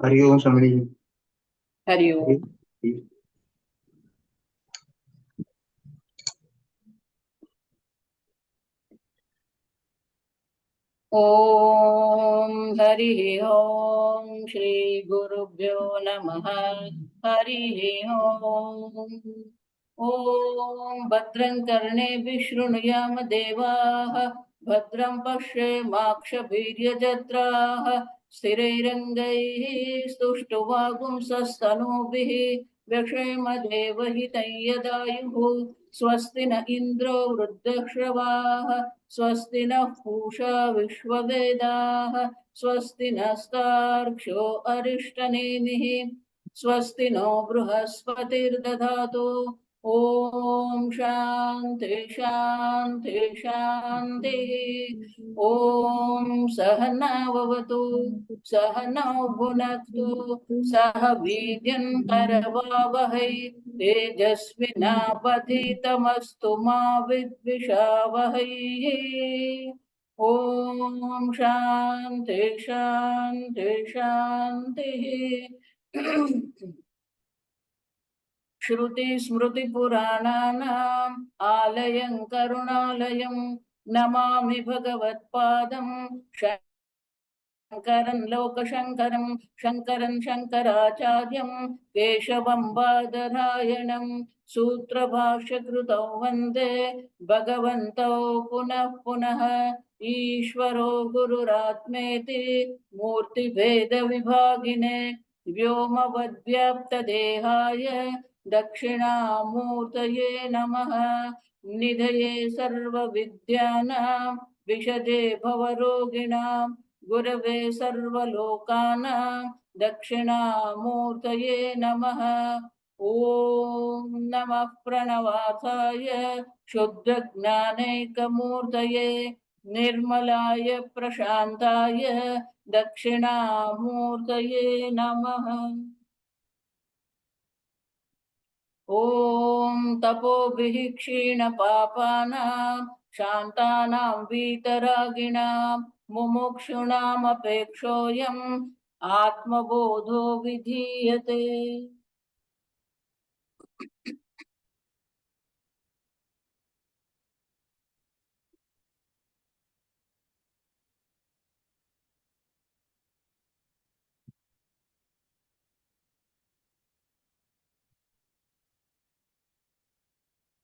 हरि ओम स्वामी जी। हरि ओम। ओम हरि ओम श्री गुरुभ्यो नमः। हरि ओम। ओम भद्रं कर्णेभिः शृणुयाम देवाः, भद्रं पश्येमाक्षभिर्यजत्राः, स्थिरैरङ्गैः स्तुष्टुवागुंसस्तनूभिः व्यक्षेम देवहितं यदायुः। स्वस्ति न इन्द्रो वृद्धश्रवाः, स्वस्ति नः पूषा विश्ववेदाः, स्वस्ति नस्तार्क्ष्यो अरिष्टनेमिः, स्वस्ति नो बृहस्पतिर्दधातु। ओम शांति शांति शांति। ओम सहनाववतु सहनौ भुनक्तु सह वीर्यं करवावहै तेजस्विनापतितमस्तु मा विद्विषावहै। ओम शांति शांति शांति। श्रुति स्मृति पुराणानाम् आलयं करुणालयं नमामि भगवत्पादं शंकरं लोकशंकरं शंकरं शंकराचार्यं केशवं बादरायणं सूत्रभाष्यकृतौ वन्दे भगवन्तौ पुनः पुनः। ईश्वरो गुरुरात्मेति मूर्तिभेदविभागिने व्योमवद्व्याप्तदेहाय दक्षिणामूर्तये नमः। निधये सर्वविद्यानां विशदे भवरोगिणां गुरवे सर्वलोकानां दक्षिणामूर्तये नमः। ओम नमः प्रणवार्थाय शुद्धज्ञानैकमूर्तये निर्मलाय प्रशान्ताय दक्षिणामूर्तये नमः। ओम तपोभिः क्षीणपापानां शान्तानां वीतरागिणां मुमुक्षूणामपेक्षोऽयम् आत्मबोधो विधीयते।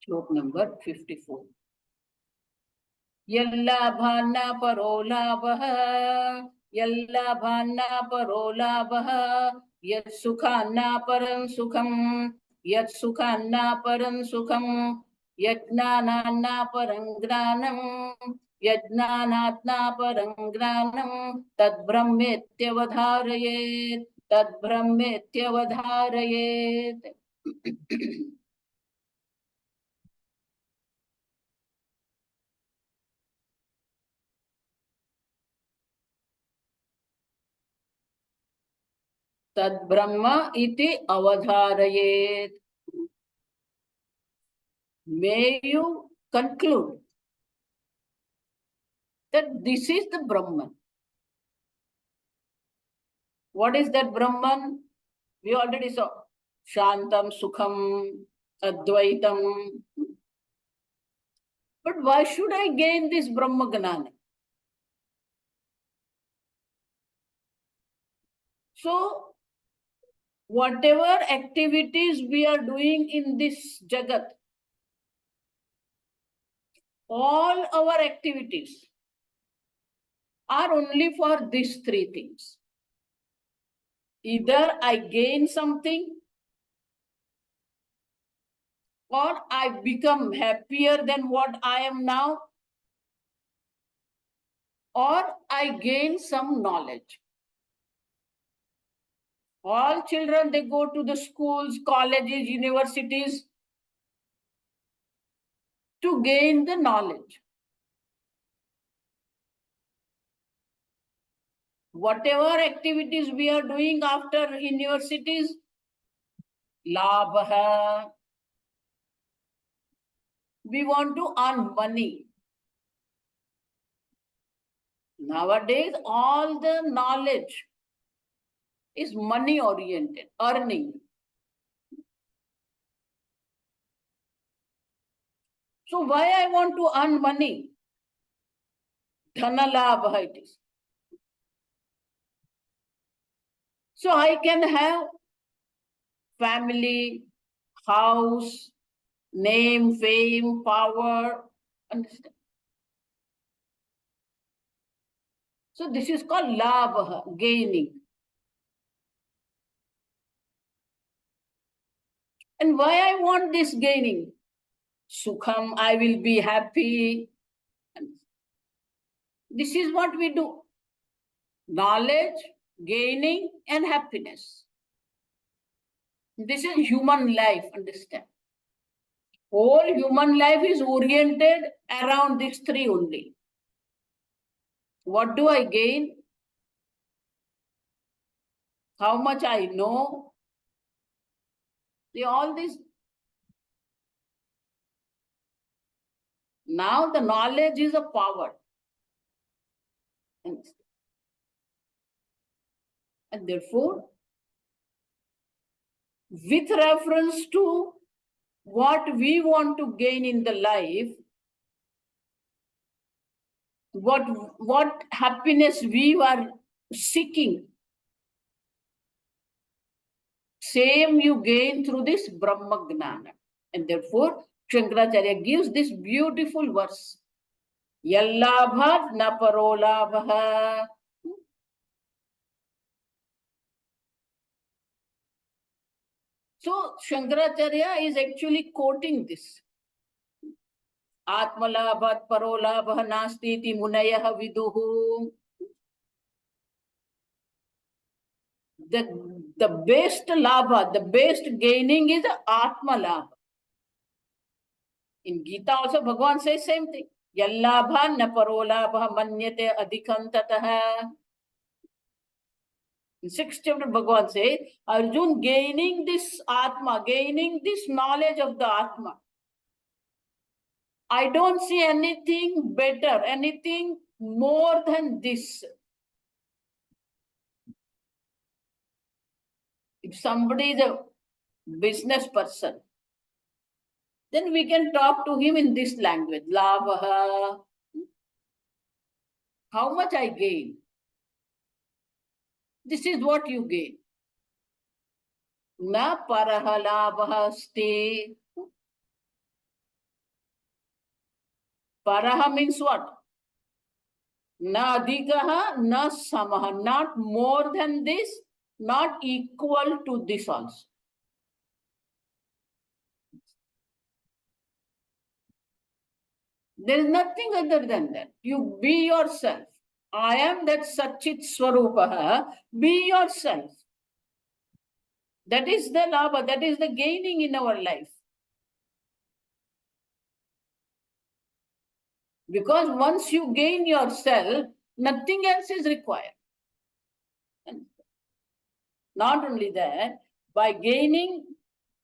श्लोक नंबर 54। यल्लाभान्ना परो लाभः यल्लाभान्ना परो लाभः यत्सुखान्ना परं सुखं यत्सुखान्ना परं सुखं यज्ञानान्ना परं ज्ञानं यज्ञानात्ना परं ज्ञानं तद्ब्रह्मेत्यवधारयेत् तद्ब्रह्मेत्यवधारयेत्। तद्ब्रह्म इति अवधारयेत्। May you conclude that this is the Brahman. What is that Brahman? We already saw Shantam, Sukham, Advaitam. But why should I gain this Brahma Gnana? So, whatever activities we are doing in this Jagat, all our activities are only for these three things. Either I gain something, or I become happier than what I am now, or I gain some knowledge. All children, they go to the schools, colleges, universities to gain the knowledge. Whatever activities we are doing after universities, labha, we want to earn money. Nowadays, all the knowledge is money oriented, earning. So why I want to earn money? Dhanalabha it is. So I can have family, house, name, fame, power. Understand? So this is called labha, gaining. And why I want this gaining? Sukham, I will be happy. This is what we do. Knowledge, gaining, and happiness. This is human life, understand? Whole human life is oriented around these three only. What do I gain? How much I know? All this. Now the knowledge is a power. And therefore, with reference to what we want to gain in the life, what happiness we are seeking, same you gain through this Brahma Gnana. And therefore, Shankaracharya gives this beautiful verse. Yallabhat na parolabha. So Shankaracharya is actually quoting this. Atmalabhat parolabha nasti iti munayah viduhu. The best labha, the best gaining is Atma labha. In Gita also Bhagavan says same thing. Yallabha na parolabha manyate adhikam tataha. In 6th chapter Bhagavan says, Arjun gaining this Atma, gaining this knowledge of the Atma. I don't see anything better, anything more than this. If somebody is a business person, then we can talk to him in this language. Labha. How much I gain? This is what you gain. Na paraha labha asti. Paraha means what? Na adhikaha, na samaha. Not more than this, not equal to this also. There is nothing other than that. You be yourself. I am that Satchit Swarupaha. Be yourself. That is the labha, that is the gaining in our life. Because once you gain yourself, nothing else is required. And not only that, by gaining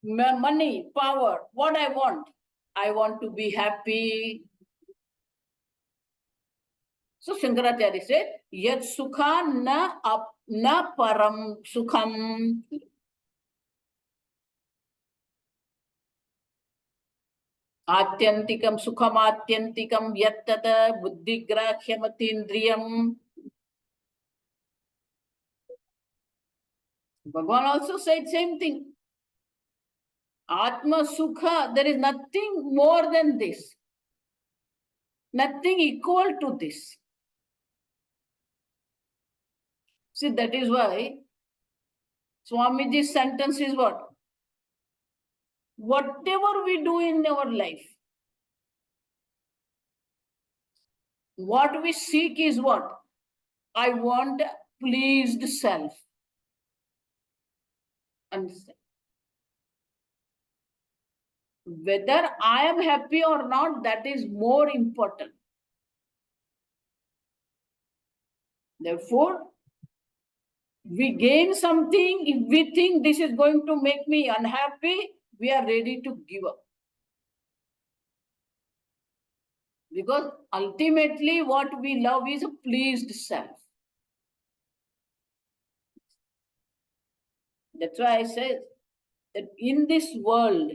money, power, what I want to be happy. So Shankaracharya said, Yat sukha na param sukham. Atyantikam sukham atyantikam yattata buddhigrahyamatindriyam. Bhagavan also said same thing. Atma Sukha, there is nothing more than this. Nothing equal to this. See, that is why Swamiji's sentence is what? Whatever we do in our life, what we seek is what? I want pleased self. Understand? Whether I am happy or not, that is more important. Therefore, we gain something, if we think this is going to make me unhappy, we are ready to give up. Because ultimately what we love is a pleased self. That's why I said that in this world,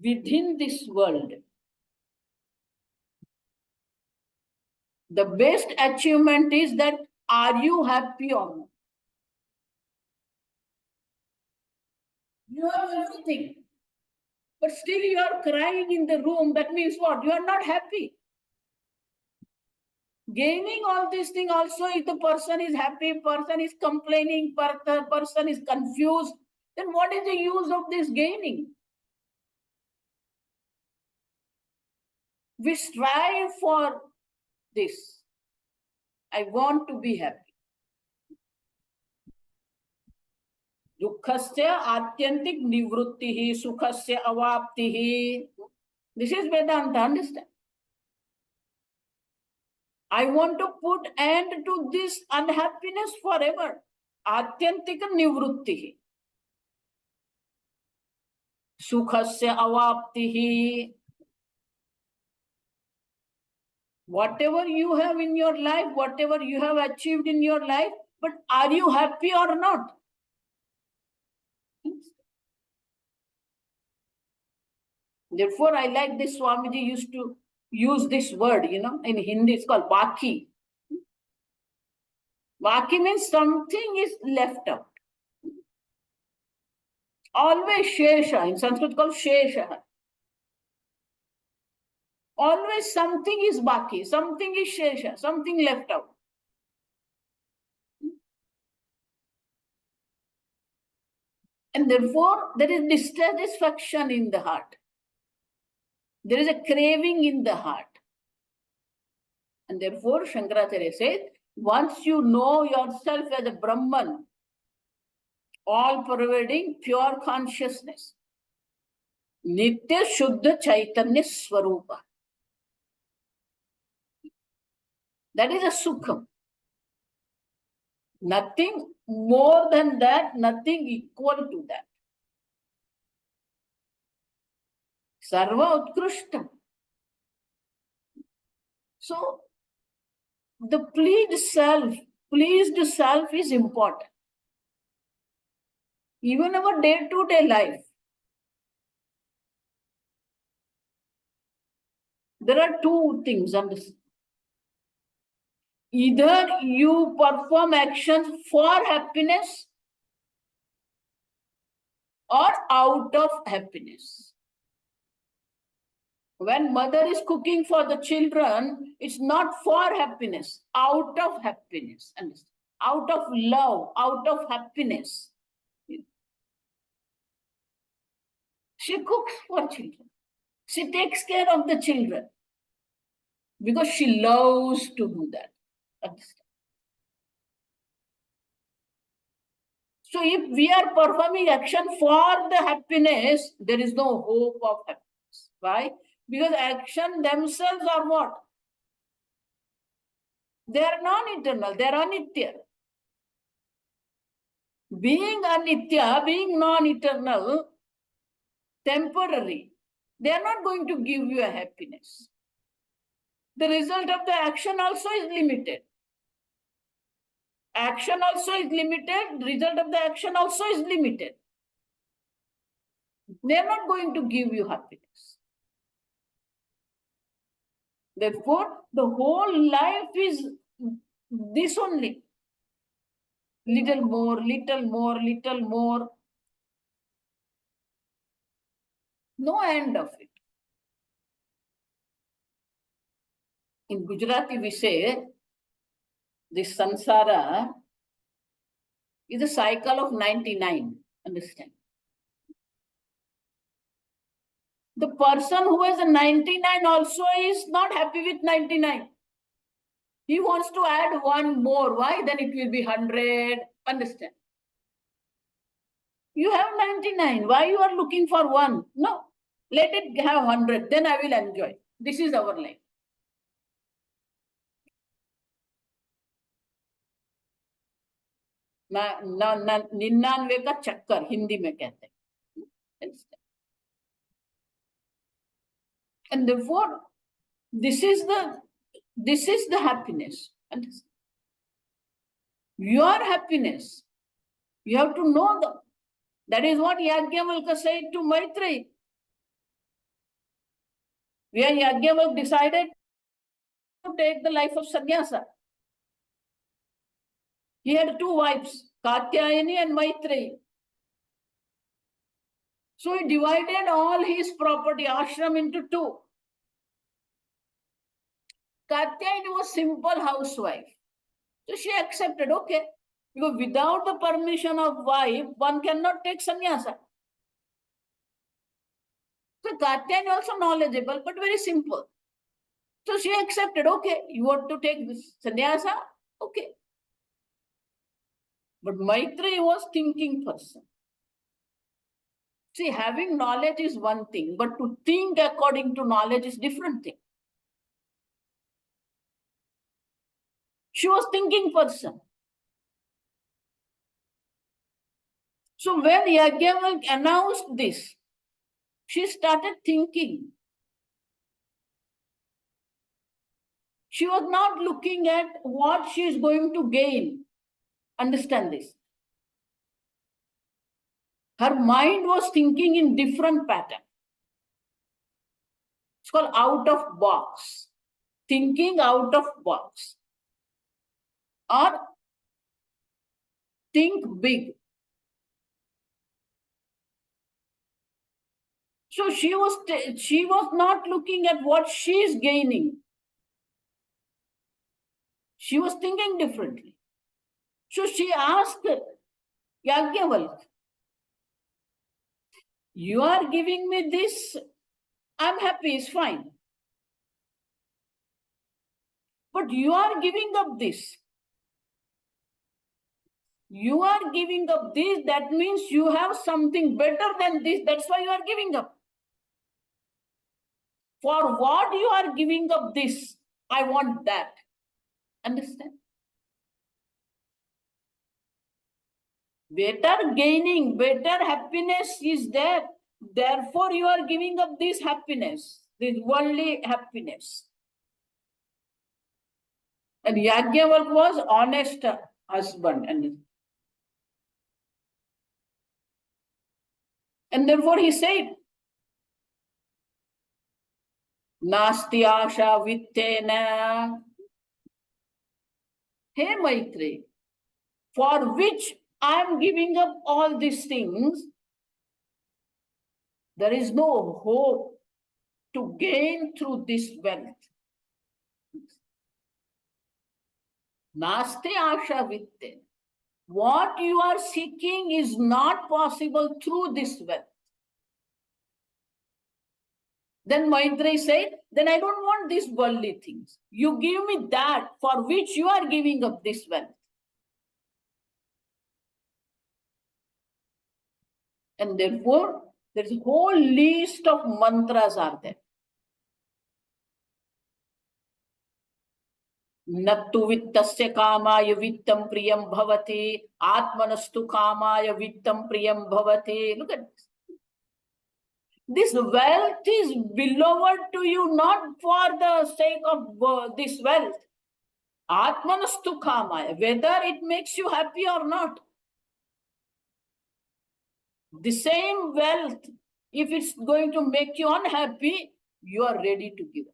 within this world, the best achievement is that are you happy or not? You have everything, but still you are crying in the room. That means what? You are not happy. Gaining all these things also, if the person is happy, person is complaining, person is confused, then what is the use of this gaining? We strive for this. I want to be happy. Dukhasya atyantik nivrittihi, sukhasya avaptihi. This is Vedanta, understand? I want to put end to this unhappiness forever. Atyantika nivrittihi. Sukhasya avaptihi. Whatever you have in your life, whatever you have achieved in your life, but are you happy or not? Therefore, I like this Swamiji used to use this word, in Hindi, it's called Baki. Baki means something is left out. Always Shesha, in Sanskrit called Shesha. Always something is Baki, something is Shesha, something left out. And therefore, there is dissatisfaction in the heart. There is a craving in the heart. And therefore, Shankaracharya said, once you know yourself as a Brahman, all-pervading pure consciousness, Nitya Shuddha Chaitanya Swarupa. That is a Sukham. Nothing more than that, nothing equal to that. Sarva Utkrishtam. So, the pleased self is important. Even our day-to-day life, there are two things. Either you perform actions for happiness or out of happiness. When mother is cooking for the children, it's not for happiness, out of happiness, out of love, out of happiness. She cooks for children. She takes care of the children because she loves to do that. Understand? So if we are performing action for the happiness, there is no hope of happiness. Why? Because action themselves are what? They are non-eternal, they are anitya. Being anitya, being non-eternal, temporary, they are not going to give you a happiness. The result of the action also is limited. Action also is limited, result of the action also is limited. They are not going to give you happiness. Therefore, the whole life is this only. Little more, little more, little more. No end of it. In Gujarati, we say this samsara is a cycle of 99. Understand? The person who has a 99 also is not happy with 99. He wants to add one more. Why? Then it will be 100. Understand? You have 99. Why you are looking for one? No. Let it have 100. Then I will enjoy. This is our life. ना 99 का चक्कर हिंदी में कहते हैं. And therefore, this is the happiness. Your happiness You have to know them. That is what Yajnavalkya said to Maitreyi. Where Yajnavalkya decided to take the life of sannyasa. He had two wives, Katyayani and Maitreyi. So he divided all his property, ashram, into two. Katyayani was simple housewife. So she accepted, okay. Because without the permission of wife, one cannot take sannyasa. So Katyayani also knowledgeable, but very simple. So she accepted, okay, you want to take this sannyasa? Okay. But Maitreyi was thinking person. See, having knowledge is one thing, but to think according to knowledge is different thing. She was thinking person. So when Yajnavalkya announced this, she started thinking. She was not looking at what she is going to gain. Understand this. Her mind was thinking in different pattern. It's called out of box. Thinking out of box. Or think big. So she was not looking at what she is gaining. She was thinking differently. So she asked Yajnavalkya, you are giving me this, I'm happy, it's fine. But you are giving up this. You are giving up this, that means you have something better than this. That's why you are giving up. For what you are giving up this, I want that. Understand? Better gaining, better happiness is there. Therefore, you are giving up this happiness, this worldly happiness. And Yajnavalkya was honest husband. And therefore he said, Nasti asha vittena. Hey Maitreyi, for which I am giving up all these things, there is no hope to gain through this wealth. Nasti asha vittena. What you are seeking is not possible through this wealth. Then Maitreyi said, then I don't want these worldly things. You give me that for which you are giving up this wealth. And therefore, there's a whole list of mantras are there. Nattu vittasya kamaya vittam priyam bhavati, atmanastu kamaya vittam priyam bhavati. Look at this. This wealth is beloved to you not for the sake of this wealth. Atmanastu kamaya, whether it makes you happy or not. The same wealth, if it's going to make you unhappy, you are ready to give it.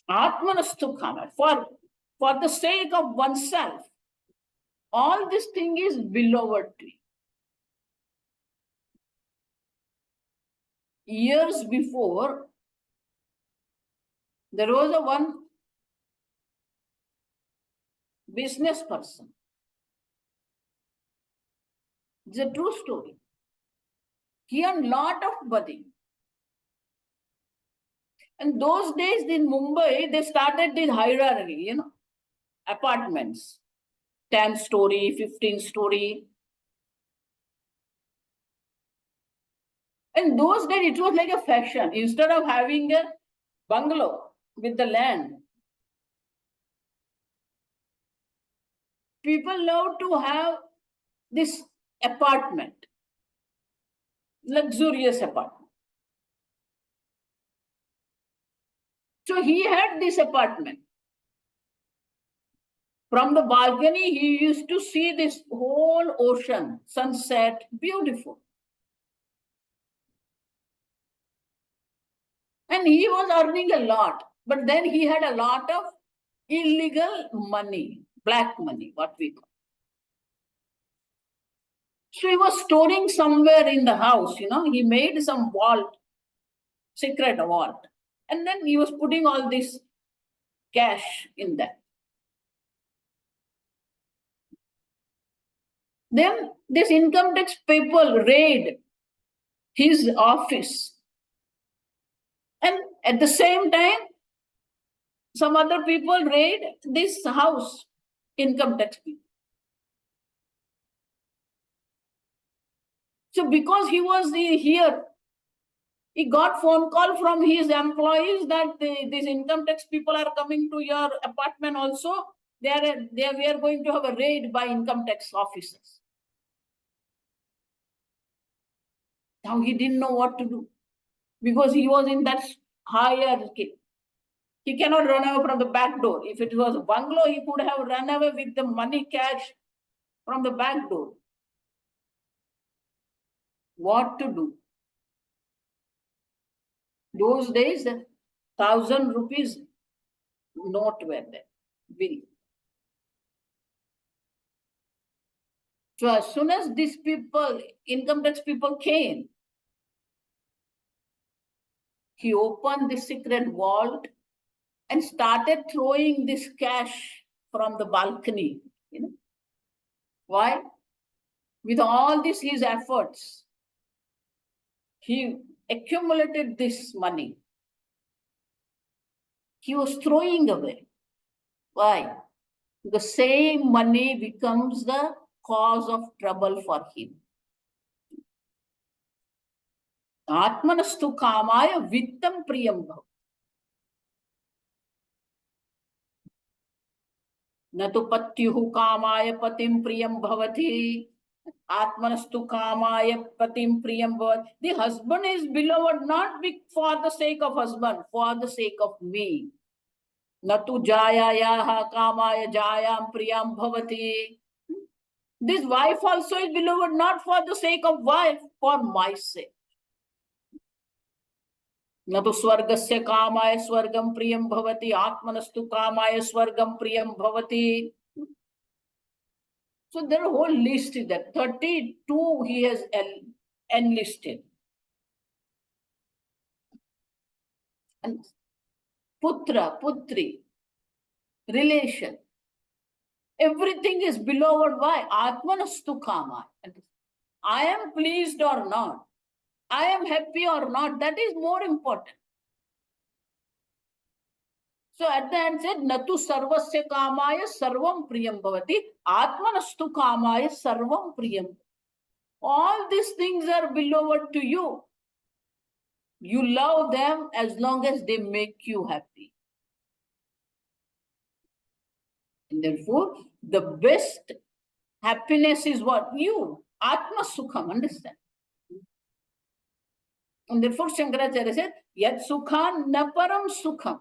Atmanastu kamaya, for the sake of oneself. All this thing is beloved to you. Years before, there was one business person. It's a true story. He earned lot of money. And those days in Mumbai, they started this hierarchy, apartments, 10-story, 15-story. And those days, it was like a fashion. Instead of having a bungalow with the land, people love to have this apartment, luxurious apartment. So he had this apartment. From the balcony, he used to see this whole ocean, sunset, beautiful. And he was earning a lot, but then he had a lot of illegal money, black money, what we call. So he was storing somewhere in the house, he made some vault, secret vault. And then he was putting all this cash in that. Then this income tax people raid his office. And at the same time, some other people raid this house, income tax people. So because he was here, he got phone call from his employees that these income tax people are coming to your apartment also. We are going to have a raid by income tax officers. Now he didn't know what to do because he was in that hierarchy. He cannot run away from the back door. If it was a bungalow, he could have run away with the money cash from the back door. What to do? Those days, 1,000 rupees note were there, bill. So as soon as these people, income tax people came, he opened the secret vault and started throwing this cash from the balcony. Why? With all this his efforts, he accumulated this money. He was throwing away. Why? The same money becomes the cause of trouble for him. Atmanastu kamaya vittam priyam bhav. Natu patyuhu kamaya patim priyam bhavati. Atmanastu kamaya patim priyam bhavati. The husband is beloved not for the sake of husband, for the sake of me. Natu jayayaha kamaya jayam priyam bhavati. This wife also is beloved not for the sake of wife, for my sake. Natu swargasya kamaya swargam priyam bhavati, atmanastu kamaya swargam priyam bhavati. So there are a whole list is that 32 he has enlisted. And putra, putri, relation. Everything is beloved. Why? Atmanastu kamaya. I am pleased or not, I am happy or not, that is more important. So at the end said, Natu sarvasya kamaya sarvam priyam bhavati, atmanastu kamaya sarvam priyam. All these things are beloved to you. You love them as long as they make you happy. And therefore, the best happiness is what? You. Atma sukham, understand? And therefore, Shankaracharya said, Yat sukhan na param sukham.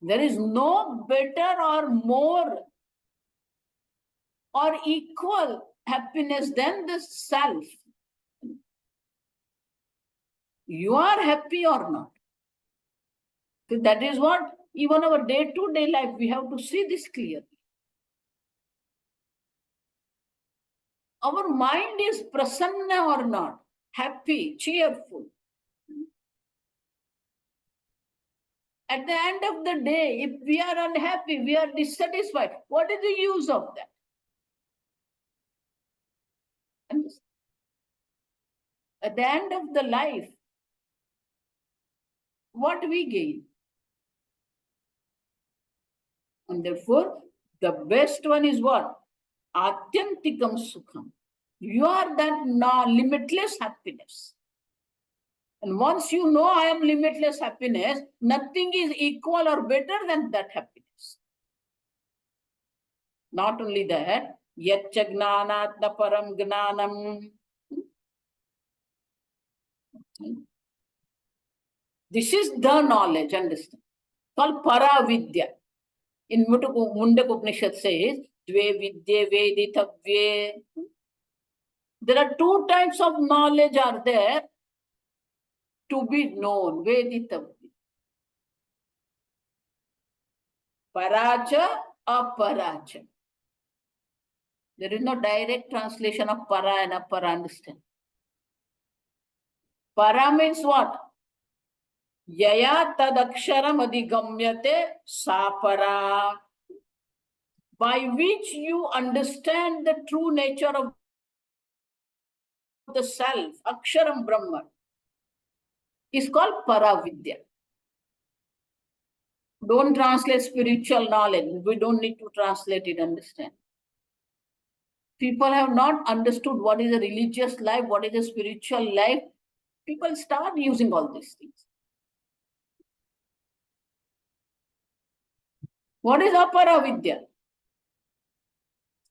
There is no better or more or equal happiness than the self. You are happy or not. So that is what even our day-to-day life, we have to see this clearly. Our mind is prasanna or not, happy, cheerful. At the end of the day, if we are unhappy, we are dissatisfied, what is the use of that? At the end of the life, what we gain? And therefore, the best one is what? Atyantikam sukham. You are that limitless happiness. And once you know I am limitless happiness, nothing is equal or better than that happiness. Not only that, yatcha gnanat na param gnanam. This is the knowledge, understand? Called paravidya. In Mundak Upanishad says, Dve Vidye Veditavye. There are two types of knowledge are there to be known. Veditavye. Paracha, aparacha. There is no direct translation of para and apara, understand. Para means what? Yaya tadaksharam adhigamyate sapara. By which you understand the true nature of the self, Aksharam Brahman, is called Paravidya. Don't translate spiritual knowledge. We don't need to translate it, understand. People have not understood what is a religious life, what is a spiritual life. People start using all these things. What is Aparavidya?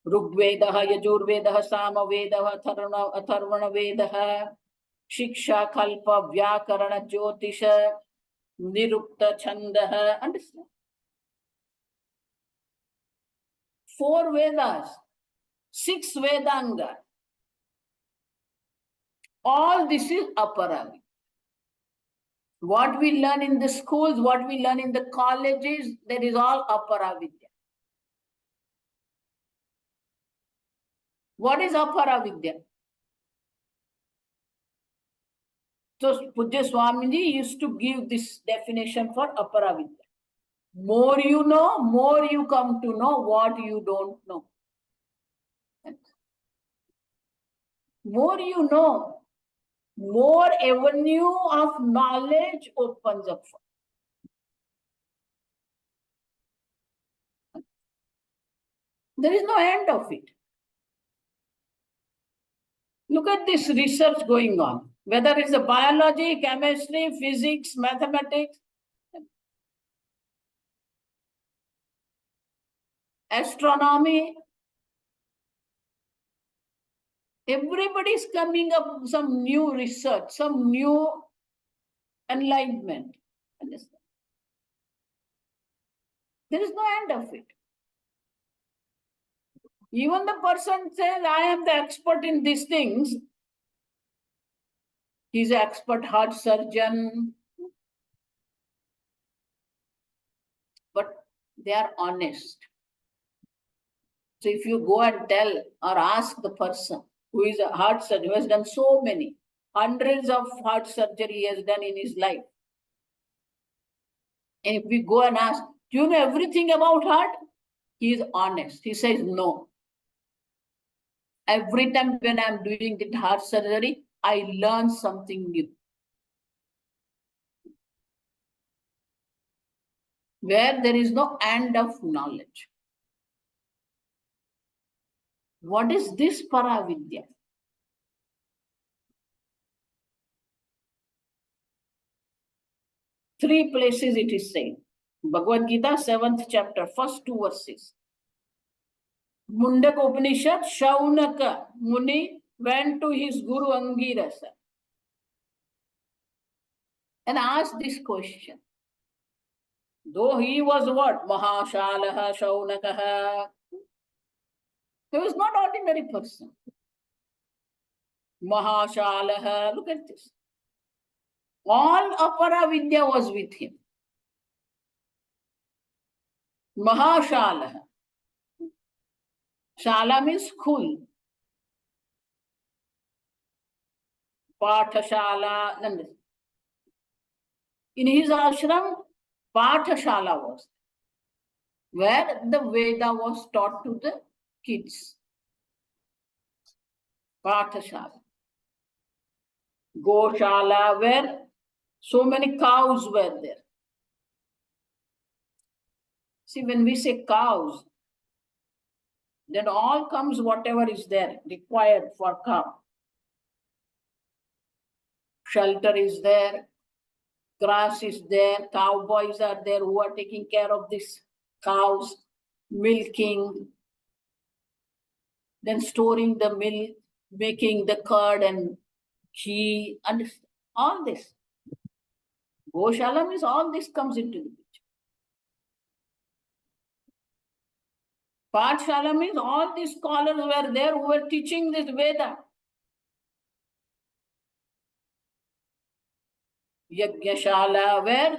Rugvedaha, Yajurvedaha, Samavedaha, Atharvana Vedaha, Shiksha, Kalpa, Vyakarana, Jyotisha, Nirukta, Chandaha. Understand? 4 Vedas, 6 Vedanga. All this is Aparavidya. What we learn in the schools, what we learn in the colleges, that is all Aparavidya. What is Aparavidya? So Pujya Swamini used to give this definition for Aparavidya. More you know, more you come to know what you don't know. More you know, more avenue of knowledge opens up for. There is no end of it. Look at this research going on, whether it's a biology, chemistry, physics, mathematics, astronomy. Everybody is coming up with some new research, some new enlightenment. Understand? There is no end of it. Even the person says, I am the expert in these things. He's an expert heart surgeon. But they are honest. So if you go and tell or ask the person who is a heart surgeon, who has done so many, hundreds of heart surgery he has done in his life. And if we go and ask, do you know everything about heart? He is honest. He says no. Every time when I'm doing the heart surgery, I learn something new. Where there is no end of knowledge. What is this Paravidya? Three places it is saying. Bhagavad Gita, 7th chapter, first 2 verses. Mundaka Upanishad, Shaunaka Muni went to his Guru Angirasa and asked this question. Though he was what? Mahashalaha, Shaunakaha. He was not ordinary person. Mahashalaha, look at this. All Apara Vidya was with him. Mahashalaha. Shala means school. Pathashala. In his ashram, Pathashala was where the Veda was taught to the kids. Pathashala. Goshala, where so many cows were there. See, when we say cows, then all comes whatever is there required for cow. Shelter is there, grass is there, cowboys are there who are taking care of these cows, milking, then storing the milk, making the curd and ghee, and all this. Goshala means all this comes into the picture. Pathshala means all these scholars were there who were teaching this Veda. Yajnashala, where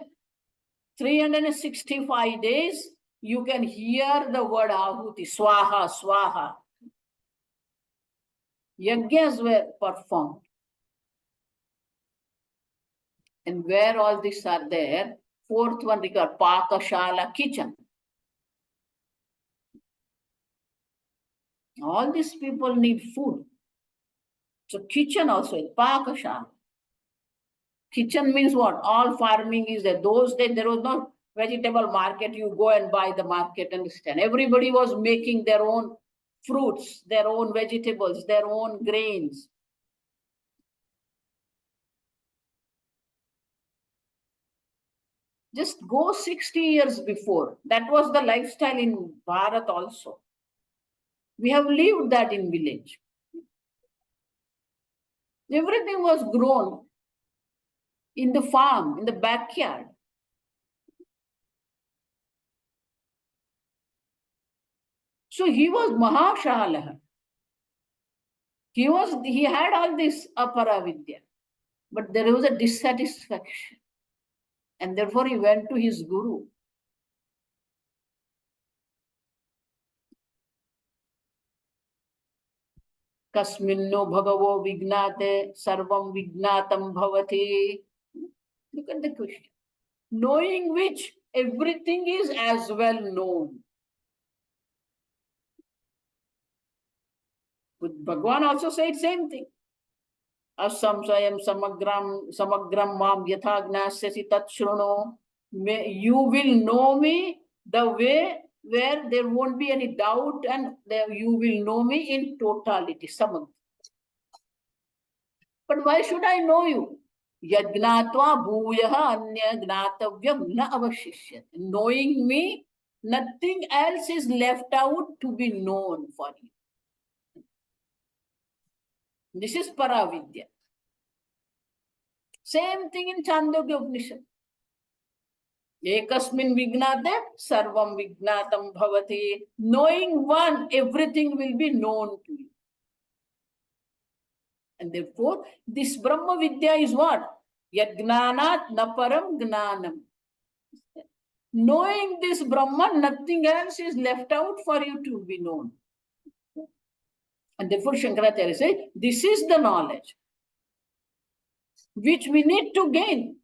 365 days you can hear the word Ahuti, Swaha, Swaha. Yajnas were performed. And where all these are there, fourth one regard, Pakashala, kitchen. All these people need food. So kitchen also is Pakashala. Kitchen means what? All farming is there. Those days there was no vegetable market. You go and buy the market, understand? Everybody was making their own fruits, their own vegetables, their own grains. Just go 60 years before. That was the lifestyle in Bharat also. We have lived that in village. Everything was grown in the farm, in the backyard. So he was Mahashala. He had all this Aparavidya, but there was a dissatisfaction. And therefore he went to his guru. Kasminno bhagavo vignate sarvam vignatam bhavati. Look at the question. Knowing which everything is as well known. But Bhagavan also said same thing. Asamsayam samagram mam yatha gnasyasi tat shruno. You will know me the way where there won't be any doubt, and there you will know me in totality. Samag. But why should I know you? Yajnatva bhuyaha anya gnatavyam na avashishyat. Knowing me, nothing else is left out to be known for you. This is Paravidya. Same thing in Chandogya Upanishad. Ekasmin vignate sarvam vignatam bhavati. Knowing one, everything will be known to you. And therefore, this Brahma Vidya is what? Yajnanat naparam gnanam. Knowing this Brahman, nothing else is left out for you to be known. And therefore, Shankaracharya says, this is the knowledge which we need to gain.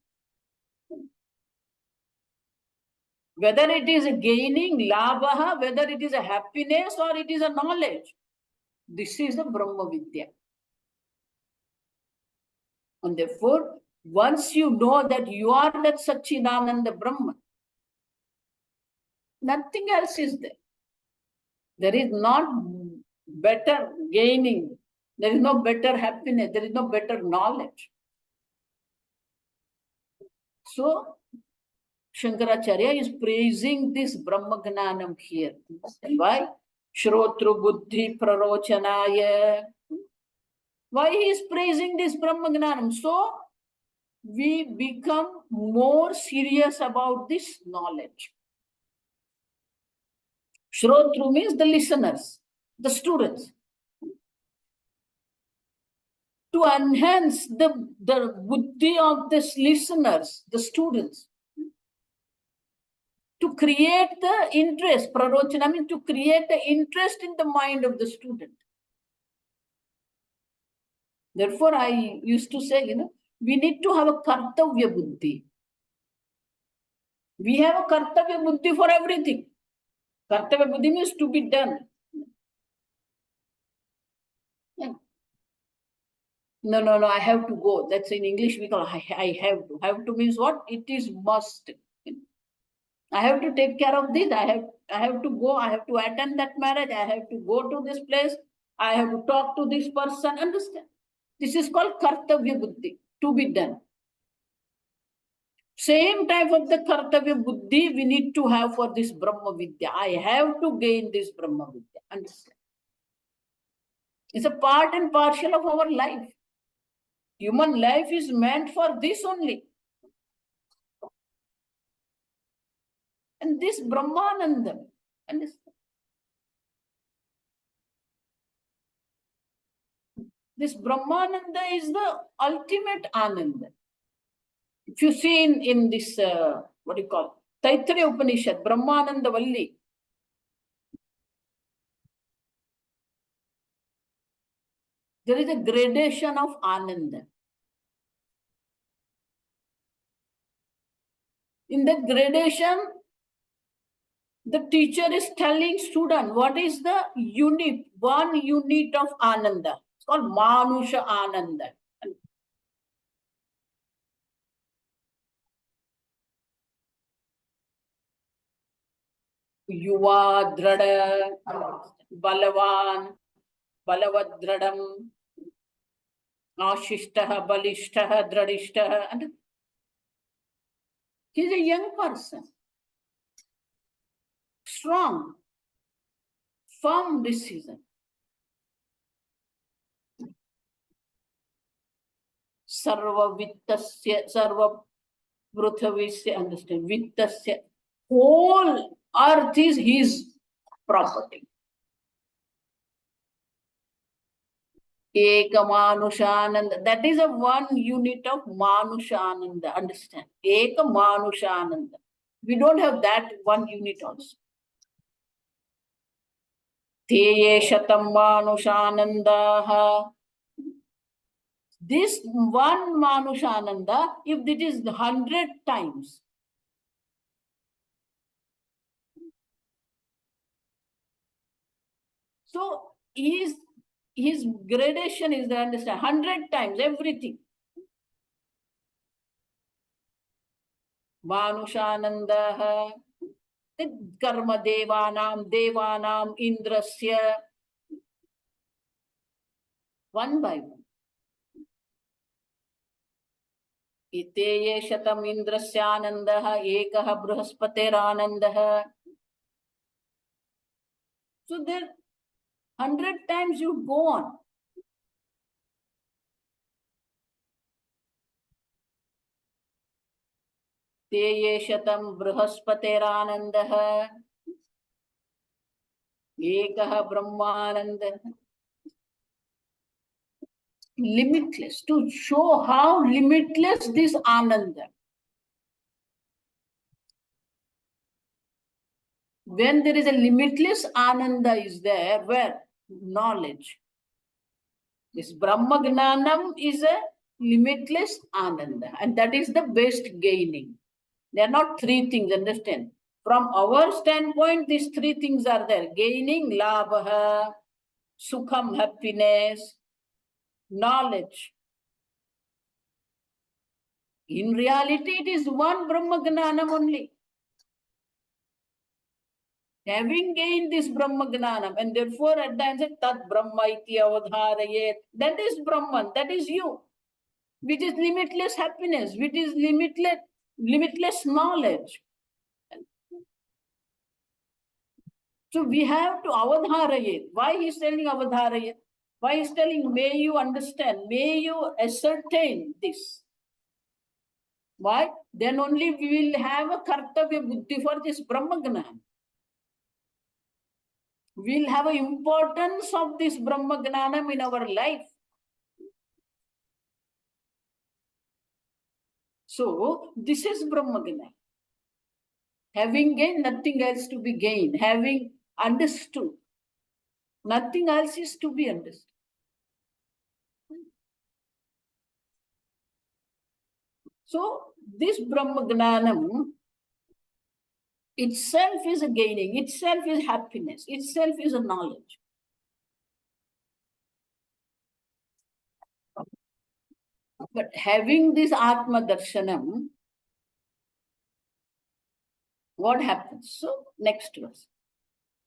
Whether it is a gaining, labha, whether it is a happiness or it is a knowledge, this is the Brahma Vidya. And therefore, once you know that you are that Satchidananda Brahman, nothing else is there. There is not better gaining. There is no better happiness. There is no better knowledge. So, Shankaracharya is praising this Brahma Gnanam here. Why? Shrotru Buddhi Prarochanaya. Why he is praising this Brahma Gnanam? So, we become more serious about this knowledge. Shrotru means the listeners, the students. To enhance the buddhi of these listeners, the students. To create the interest, prarochana means to create the interest in the mind of the student. Therefore, I used to say, we need to have a kartavya buddhi. We have a kartavya buddhi for everything. Kartavya buddhi means to be done. Yeah. No, I have to go. That's in English we call I have to. Have to means what? It is must. I have to take care of this. I have to go. I have to attend that marriage. I have to go to this place. I have to talk to this person. Understand? This is called kartavya buddhi, to be done. Same type of the kartavya buddhi we need to have for this Brahma Vidya. I have to gain this Brahma Vidya. Understand? It's a part and parcel of our life. Human life is meant for this only. And this Brahmananda, understand? This Brahmananda is the ultimate Ananda. If you see in this, what do you call, Taittiriya Upanishad, Brahmananda Valli, there is a gradation of Ananda. In that gradation, the teacher is telling student what is the unit, one unit of Ananda. It's called Manusha Ananda. Yuva, Drada, Balavan, Balavadradam, Ashishtaha, Balishtaha, Dradishtaha. And he's a young person, strong, firm decision. Sarva Vittasya, Sarva Pruthavisya, understand, Vittasya. Whole earth is his property. Eka Manushananda. That is a one unit of Manushananda. Understand? Eka Manushananda. We don't have that one unit also. Teye Shatam Manushanandaha. This one Manushananda, if it is 100 times, so his gradation is, understand, 100 times everything. Manushanandaha. Karma Devanam, Indrasya. One by one. Iteye Shatam Indrasyanandaha, Ekaha Bruhaspateranandaha. So there 100 times you go on. Teye Shatam Bruhaspateranandaha, Ekaha Brahmanandaha. Limitless, to show how limitless this Ananda. When there is a limitless Ananda is there, where? Knowledge. This Brahma Gnanam is a limitless Ananda, and that is the best gaining. There are not three things, understand? From our standpoint, these three things are there. Gaining, labha, sukham, happiness, knowledge. In reality, it is one Brahma Gnanam only. Having gained this Brahma Gnanam, and therefore at the end said, Tat Brahma iti avadharayet. That is Brahman, that is you, which is limitless happiness, which is limitless knowledge. So we have to avadharayet. Why he is telling avadharayet? Why he is telling, may you understand, may you ascertain this. Why? Then only we will have a kartavya buddhi for this Brahma Gnana. We will have an importance of this Brahma Gnanam in our life. So, this is Brahma Gnana. Having gained, nothing else to be gained. Having understood, nothing else is to be understood. So, this Brahma Gnanam itself is a gaining, itself is happiness, itself is a knowledge. But having this Atma Darshanam, what happens? So, next verse.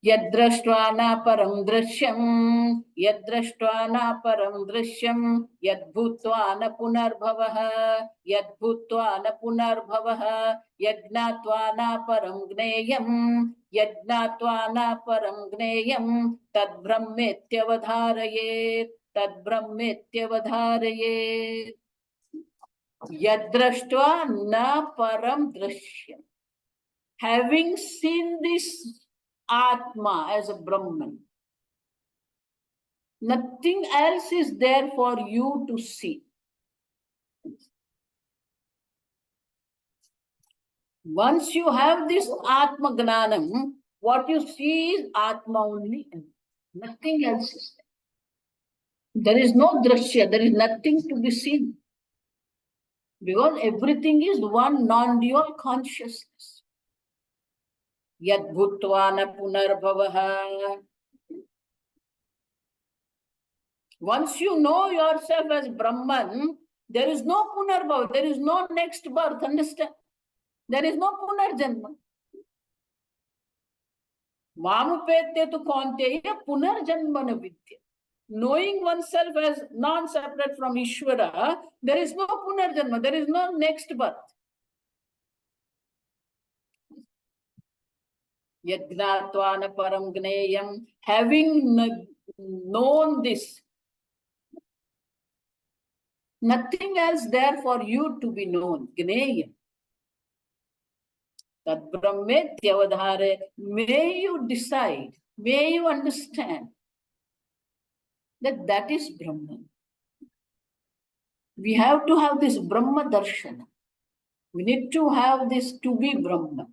Yadrashtva na param drishyam, yadrashtva na param drishyam, yadbhutva na punarbhavaha, yadbhutva na punarbhavaha, yajnatva na param gneyam, yajnatva na param gneyam, tad brahmetyavadharayet, tad brahmetyavadharayet. Yadrashtva na param drishyam. Having seen this Atma as a Brahman, Nothing else is there for you to see. Once you have this Atma Gnanam, what you see is Atma only. Nothing else is there. There is no drashya, there is nothing to be seen. Because everything is one non-dual consciousness. Yad bhutva na punarbhavaha. Once you know yourself as Brahman, there is no punarbhava, there is no next birth, understand? There is no punarjanma. Mamupete tu kaunteya punarjanmana vidya. Knowing oneself as non-separate from Ishvara, there is no punarjanma, there is no next birth. Yadgnatva param gneyam, having known this, nothing else there for you to be known. Gneyam. Tad brahmetyavadhare, may you decide, may you understand that that is Brahman. We have to have this Brahma Darshana. We need to have this to be Brahman.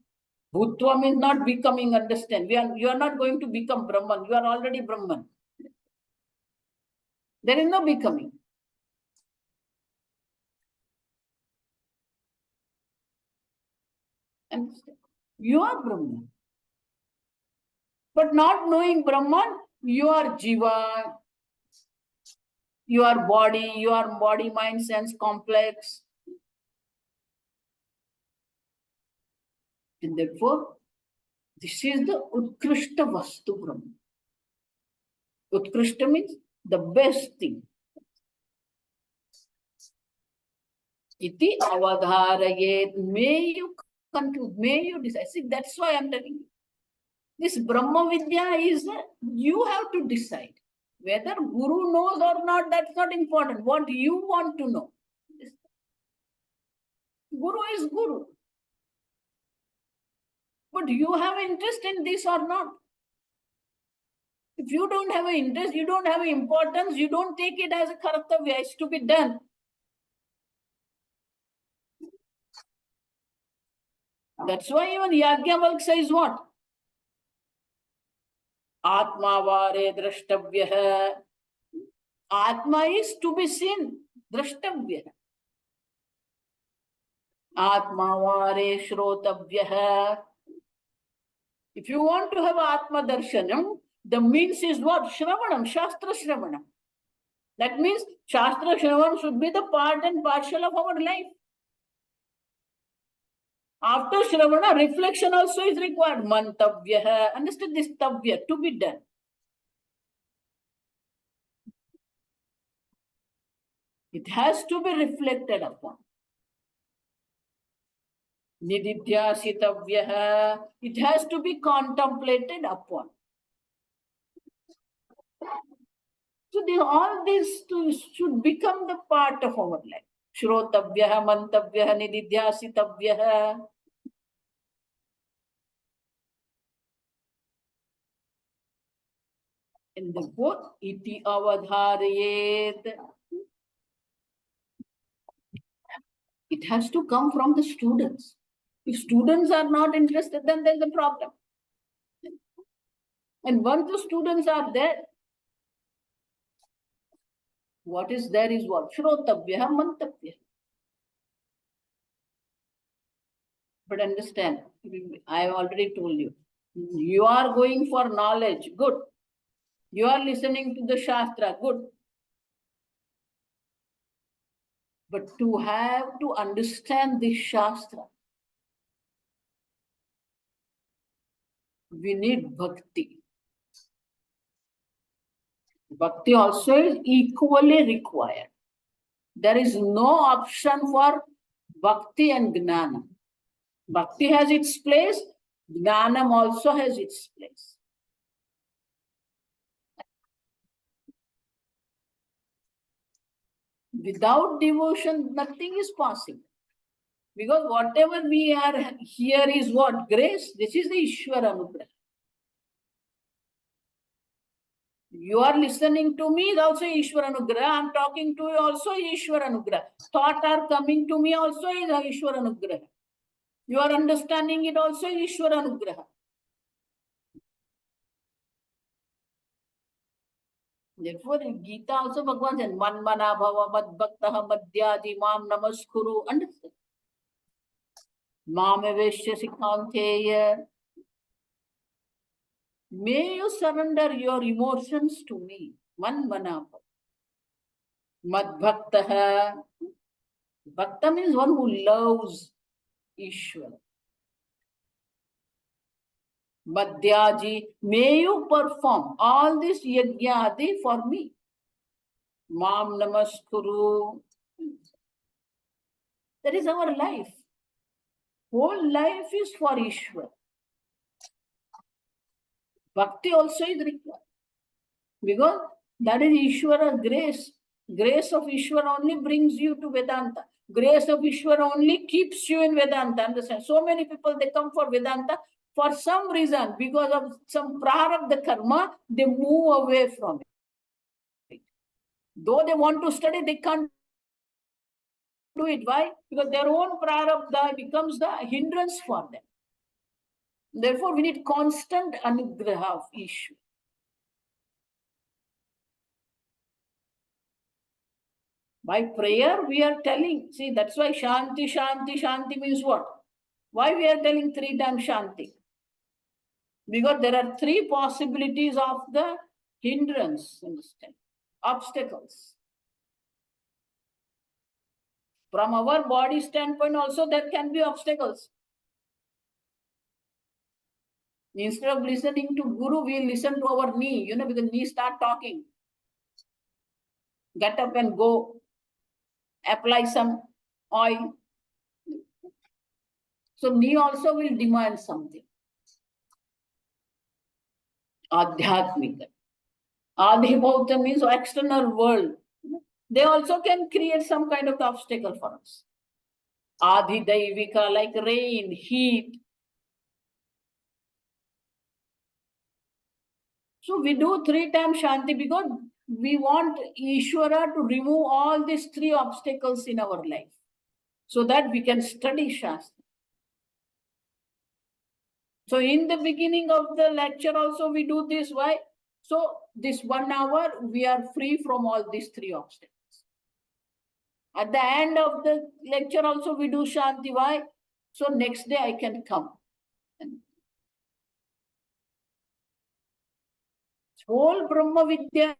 Bhutva means not becoming, understand. You are not going to become Brahman. You are already Brahman. There is no becoming. Understand? You are Brahman. But not knowing Brahman, you are Jiva. Your body, mind, sense complex. And therefore, this is the Utkrishta Vastu Brahman. Utkrishta means the best thing. Iti avadharayet, may you conclude, may you decide. See, that's why I'm telling you. This Brahma Vidya is, you have to decide. Whether Guru knows or not, that's not important. What you want to know. Guru is Guru. But you have interest in this or not? If you don't have an interest, you don't have an importance, you don't take it as a kartavya, it's to be done. That's why even Yajnavalkya says what? Atmavare drashtavya. Atma is to be seen, drashtavya. Atmavare shrotavya. If you want to have Atma darshanam, the means is what? Shravanam, Shastra Shravanam. That means Shastra Shravanam should be the part and parcel of our life. After Shravana, reflection also is required. Mantavya. Understand this tavya, to be done. It has to be reflected upon. Nididhyasitavya. It has to be contemplated upon. So all these should become the part of our life. Shrotavya, mantavya, nididhyasitavya. And therefore, iti avadharayet. It has to come from the students. If students are not interested, then there's a problem. And once the students are there, what is there is what? Shrotavya, mantavya. But understand, I have already told you, you are going for knowledge, good. You are listening to the Shastra, good. But to have to understand this Shastra, we need bhakti. Bhakti also is equally required. There is no option for bhakti and gnana. Bhakti has its place, gnanam also has its place. Without devotion, nothing is possible. Because whatever we are here is what? Grace. This is the Ishvara Anugraha. You are listening to me is also Ishwara Anugraha. I am talking to you also is Ishwara Anugraha. Thought are coming to me also is Ishwara Anugraha. You are understanding it also is Ishwara Anugraha. Therefore, in Gita also Bhagavan said, Man mana bhava mad bhaktaha madhyadi mam namaskuru. Understand? Mam eveshya sikhanteya. May you surrender your emotions to me. Man mana mad bhaktaha. Bhakta means one who loves Ishwara. Madhyaji, may you perform all this yajnadi for me. Mam namaskuru. That is our life. Whole life is for Ishwar. Bhakti also is required. Because that is Ishwara grace. Grace of Ishwara only brings you to Vedanta. Grace of Ishwara only keeps you in Vedanta. Understand? So many people, they come for Vedanta. For some reason, because of some prarabdha karma, they move away from it. Though they want to study, they can't do it. Why? Because their own prarabdha becomes the hindrance for them. Therefore, we need constant anugraha of Ishwara. By prayer, we are telling, see, that's why Shanti, Shanti, Shanti means what? Why we are telling 3 times Shanti? Because there are 3 possibilities of the hindrance, understand? Obstacles. From our body standpoint also, there can be obstacles. Instead of listening to Guru, we listen to our knee, because knee start talking. Get up and go. Apply some oil. So knee also will demand something. Adhyatmika. Aatmabodha means external world. They also can create some kind of obstacle for us. Adhidaivika, like rain, heat. So we do 3 times Shanti because we want Ishwara to remove all these 3 obstacles in our life so that we can study Shastra. So in the beginning of the lecture also we do this. Why? So this 1 hour we are free from all these 3 obstacles. At the end of the lecture also we do Shanti. Why? So next day I can come. Whole Brahma Vidya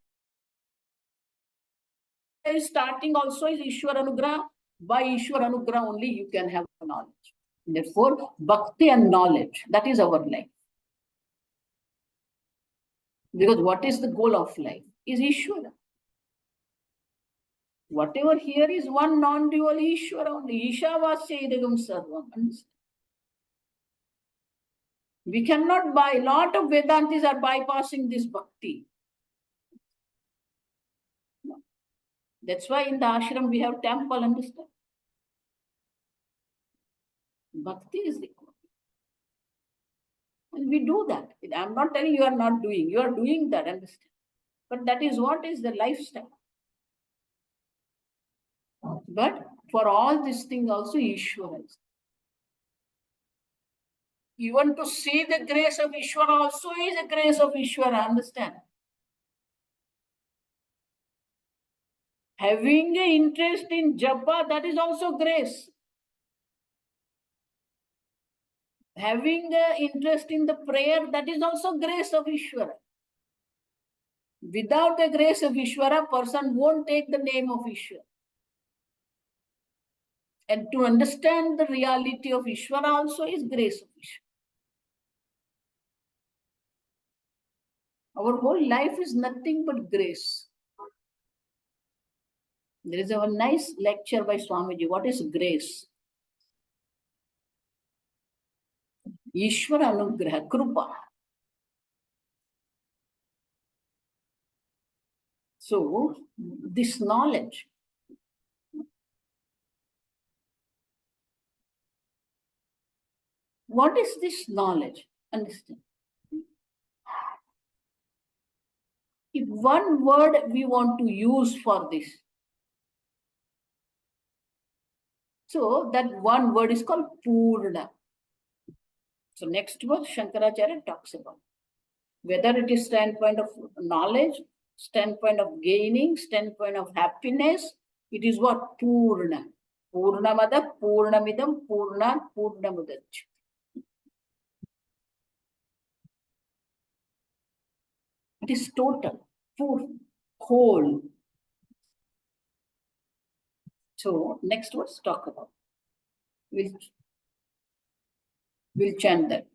is starting also is Ishwara Anugraha. By Ishwara Anugraha only you can have knowledge. Therefore, bhakti and knowledge, that is our life. Because what is the goal of life? Is Ishwara. Whatever here is one non-dual Ishwara only. Ishavasya idagam sarvam. We cannot buy. A lot of Vedantis are bypassing this bhakti. That's why in the ashram we have temple, understand? Bhakti is required. And we do that. I'm not telling you are not doing. You are doing that, understand? But that is what is the lifestyle. But for all these things also Ishwara is. Even to see the grace of Ishwara also is a grace of Ishwara, understand? Having an interest in japa, that is also grace. Having an interest in the prayer, that is also grace of Ishwara. Without the grace of Ishwara, person won't take the name of Ishwara. And to understand the reality of Ishwara also is grace of Ishwara. Our whole life is nothing but grace. There is a nice lecture by Swamiji. What is grace? Ishwara Anugraha, Krupa. So, this knowledge, what is this knowledge? Understand? If one word we want to use for this. So that one word is called Purna. So next verse Shankaracharya talks about whether it is standpoint of knowledge, standpoint of gaining, standpoint of happiness, it is what? Purna. Purnamada, Purnamidam, Purnat, Purnamudach. It is total, full, whole. So next verse talk about. We'll chant that.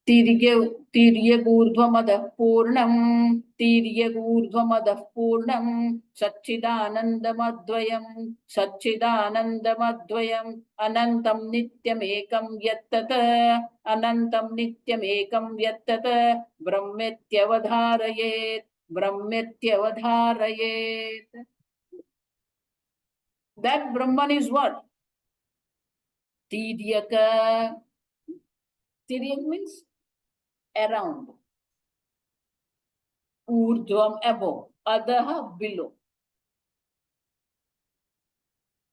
Tiryagurdhvamadah Purnam, Tiryagurdhvamadah Purnam, Satchidanandamadvayam, Satchidanandamadvayam, Anantam Nityam Ekam Yattata, Anantam Nityam Ekam Yattata, Brahmetyavadharayet, Brahmetyavadharayet. That Brahman is what? Tiryaka. Tiryak means around. Urdhvam above. Adaha below.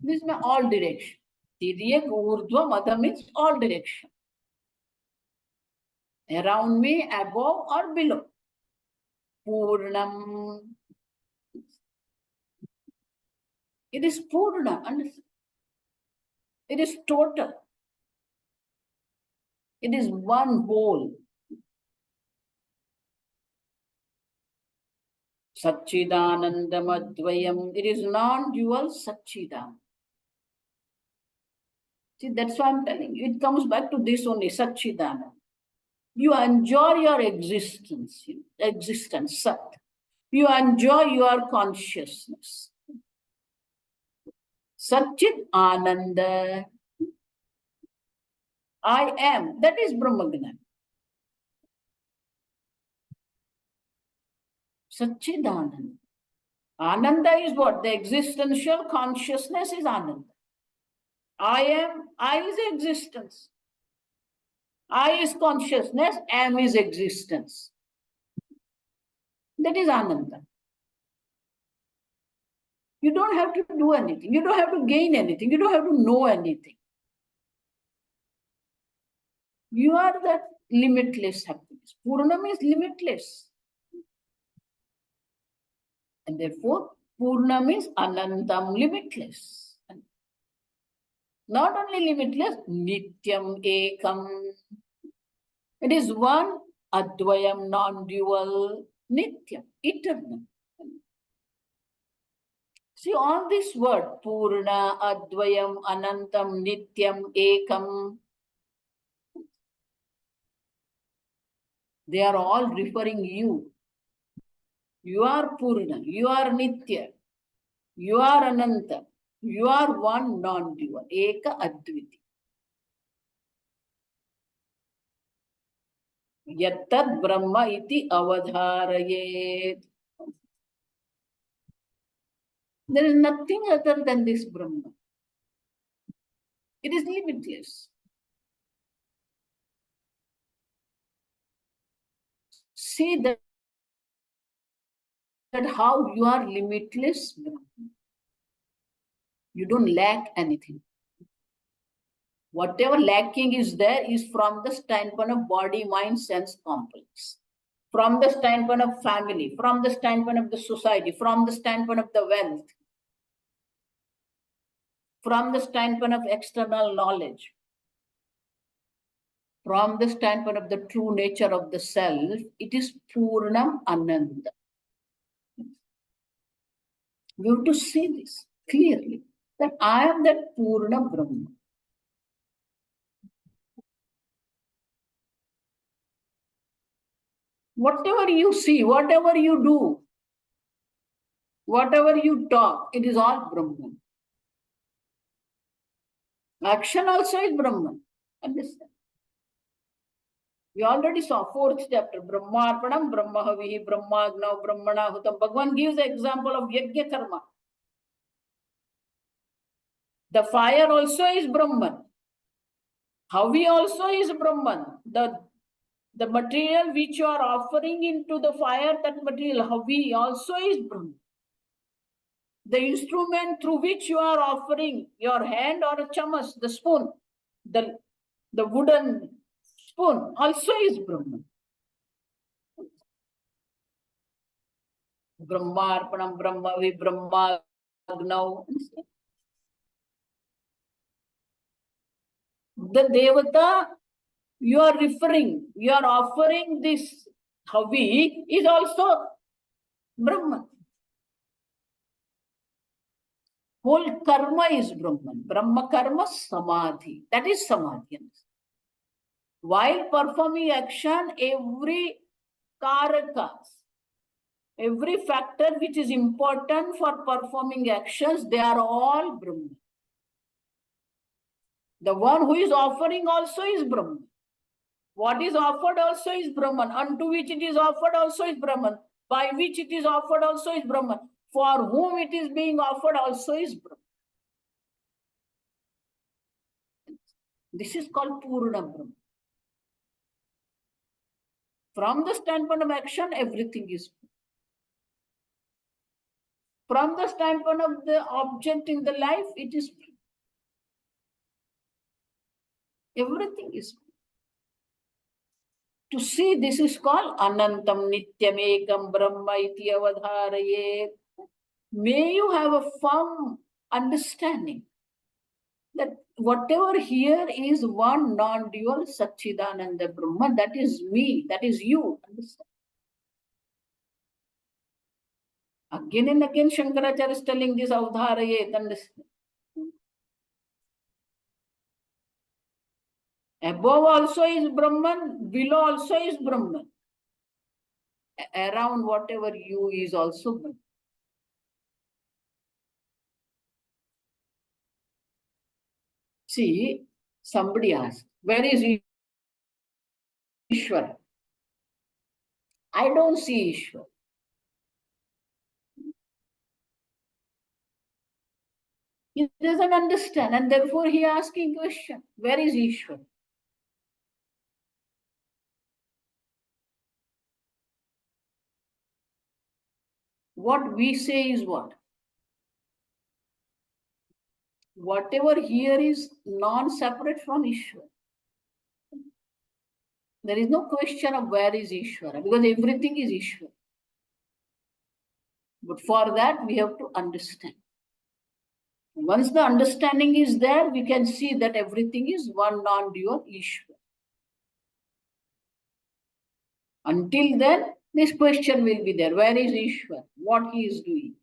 This means all direction. Tiryak, urdhvam, adha means all direction. Around me, above or below. Purnam. It is Purna. It is total. It is one whole. Satchidanandamadvayam. It is non-dual Satchidan. See, that's why I'm telling you. It comes back to this only, Satchidananda. You enjoy your existence, Sat. You enjoy your consciousness. Satchit Ananda. I am. That is Brahmagyan. Satchidananda. Ananda is what? The existential consciousness is Ananda. I am. I is existence. I is consciousness. Am is existence. That is Ananda. You don't have to do anything. You don't have to gain anything. You don't have to know anything. You are that limitless happiness. Purnam is limitless. And therefore, Purna means Anantam, limitless. Not only limitless, Nityam Ekam. It is one, Advayam, non-dual, Nityam, eternal. See, all this word, Purna, Advayam, Anantam, Nityam, Ekam, they are all referring you. You are Purna, you are Nitya, you are Ananta, you are one non-dual, Eka Adviti. Yattad Brahma iti avadharayet. There is nothing other than this Brahma. It is limitless. See that how you are limitless. You don't lack anything. Whatever lacking is there is from the standpoint of body, mind, sense complex. From the standpoint of family, from the standpoint of the society, from the standpoint of the wealth, from the standpoint of external knowledge, from the standpoint of the true nature of the self, it is Purnam Ananda. We have to see this clearly, that I am that Purna Brahma. Whatever you see, whatever you do, whatever you talk, it is all Brahman. Action also is Brahman. Understand? We already saw 4th chapter, Brahmarpanam, Brahmahavihi, Brahmagnav, Brahmanahutam. Bhagavan gives the example of Yajna Karma. The fire also is Brahman. Havi also is Brahman. The The material which you are offering into the fire, that material, Havi, also is Brahman. The instrument through which you are offering your hand or a chamas, the spoon, the wooden spoon, also is Brahman. Brahmarpanam, Brahmavi, Brahmagnav. The Devata you are referring, you are offering this Havi is also Brahman. Whole karma is Brahman. Brahma karma samadhi. That is samadhi. While performing action, every karakas, every factor which is important for performing actions, they are all Brahman. The one who is offering also is Brahman. What is offered also is Brahman. Unto which it is offered also is Brahman. By which it is offered also is Brahman. For whom it is being offered also is Brahman. This is called Purna Brahman. From the standpoint of action, everything is. From the standpoint of the object in the life, it is. Everything is. To see this is called Anantam Nityam Ekam Brahma iti avadharayet. May you have a firm understanding that whatever here is one non-dual Satchidananda Brahma, that is me, that is you. Understand? Again and again Shankaracharya is telling this avdharayet. Understand? Above also is Brahman, below also is Brahman. Around whatever you is also Brahman. See, somebody asked, where is Ishwar? I don't see Ishwar. He doesn't understand, and therefore he asking question, where is Ishwar? What we say is what? Whatever here is non-separate from Ishwar. There is no question of where is Ishwara, because everything is Ishwara. But for that, we have to understand. Once the understanding is there, we can see that everything is one non-dual Ishwara. Until then, this question will be there. Where is Ishwar? What he is doing?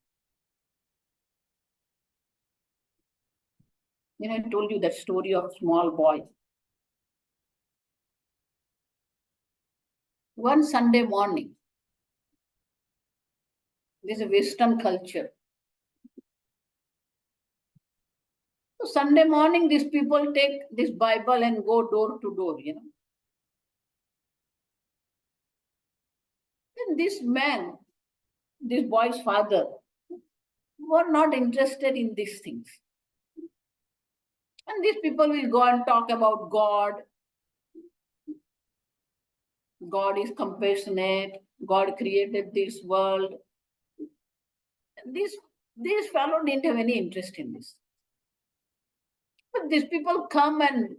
Then I told you that story of small boy. One Sunday morning, this is a Western culture. So Sunday morning, these people take this Bible and go door to door, Then this man, this boy's father, were not interested in these things. And these people will go and talk about God. God is compassionate. God created this world. These fellow didn't have any interest in this. But these people come and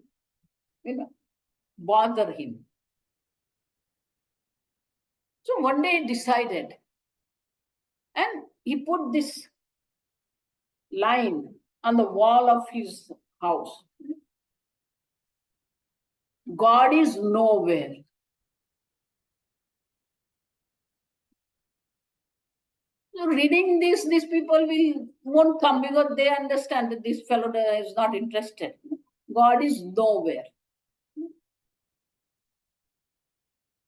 bother him. So one day he decided, and he put this line on the wall of his house. God is nowhere. So reading this, these people won't come because they understand that this fellow is not interested. God is nowhere.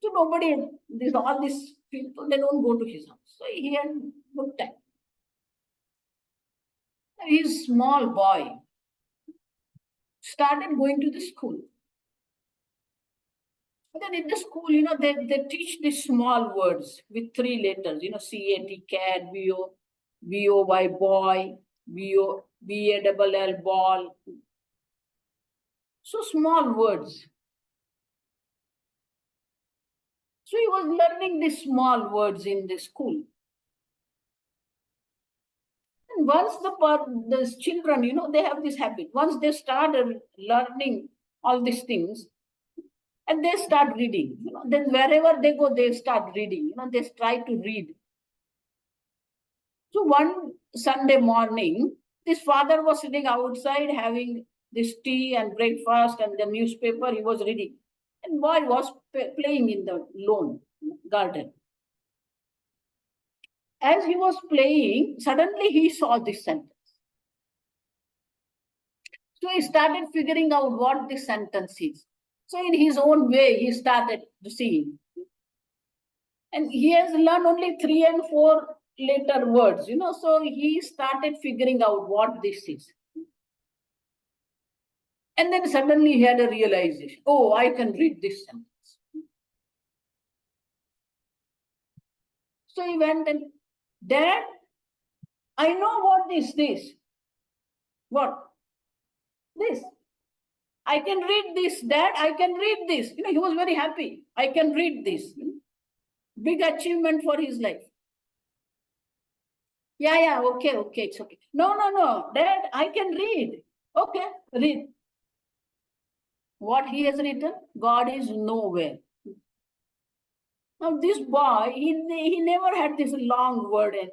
So nobody, all these people, they don't go to his house. So he had good time. His small boy started going to the school. And then in the school, they teach these small words with 3 letters, C-A-T, cat, B-O, B-O-Y, boy, B-O, B-A-double-L, ball. So small words. So he was learning these small words in the school. And once these children, they have this habit. Once they started learning all these things, and they start reading, then wherever they go, they start reading. They try to read. So one Sunday morning, this father was sitting outside having this tea and breakfast and the newspaper. He was reading, and boy was playing in the lawn garden. As he was playing, suddenly he saw this sentence. So he started figuring out what this sentence is. So in his own way, he started seeing. And he has learned only 3 and 4 later words, so he started figuring out what this is. And then suddenly he had a realization, oh, I can read this sentence. So he went and, Dad, I know what is this. What? This. I can read this, Dad, I can read this. He was very happy. I can read this. Big achievement for his life. Yeah, okay, it's okay. No, Dad, I can read. Okay, read. What he has written? God is nowhere. Now this boy, he never had this long word in.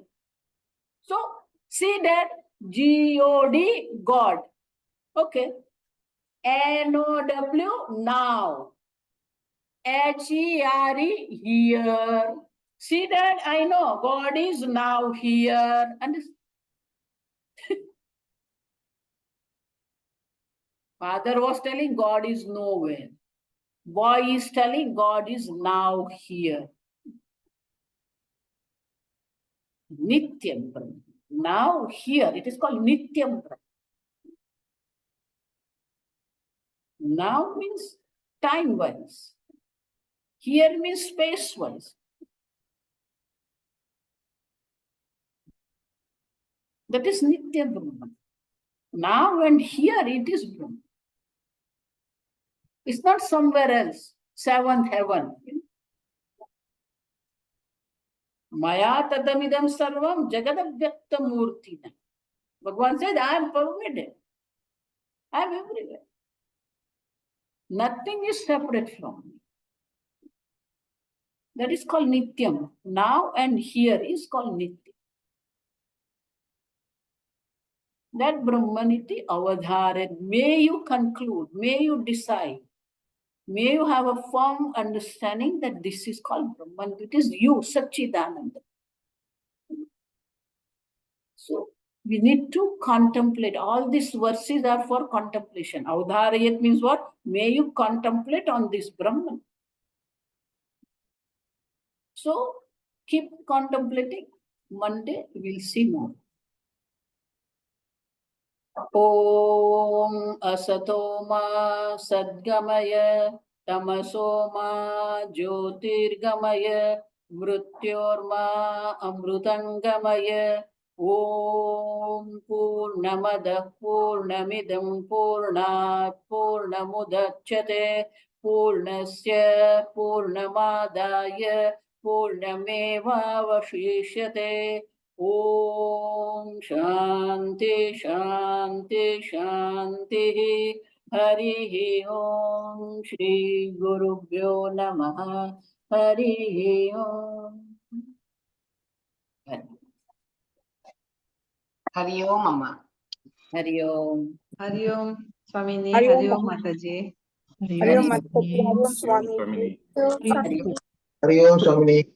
So see that G-O-D, God. Okay. N-O-W, now. H-E-R-E, here. See that? I know God is now here. And father was telling God is nowhere. Boy is telling God is now here. Nityam Brahma. Now here, it is called Nityam Brahma. Now means time-wise. Here means space-wise. That is Nitya Brahma. Now and here it is Brahma. It's not somewhere else, 7th heaven. Maya tadamidam sarvam jagadabhyakta murtina. Bhagavan said, I am pervaded. I am everywhere. Nothing is separate from me. That is called Nityam. Now and here is called Nityam. That Brahmaniti avadharet. May you conclude, may you decide, may you have a firm understanding that this is called Brahman. It is you, Satchidananda. So we need to contemplate. All these verses are for contemplation. Avadharayat means what? May you contemplate on this Brahman. So keep contemplating. Monday we'll see more. Om asatoma sadgamaya tamasoma jyotirgamaya mrityorma amrutangamaya. Om purnamadah purnamidam purnat purnamudachyate purnasya purnamadaya purnamevavashishyate. Om Shanti Shanti Shanti. Hari Om Shri Gurubhyo Namaha. Hari Om. Hari Om, Mama. Hari Om. Hari Om, Swamini. Hari Om, Hari Om, Mataji. Hari Om, Mataji. Hari Om, Swami. Hari Om. Hari Om, Swamini.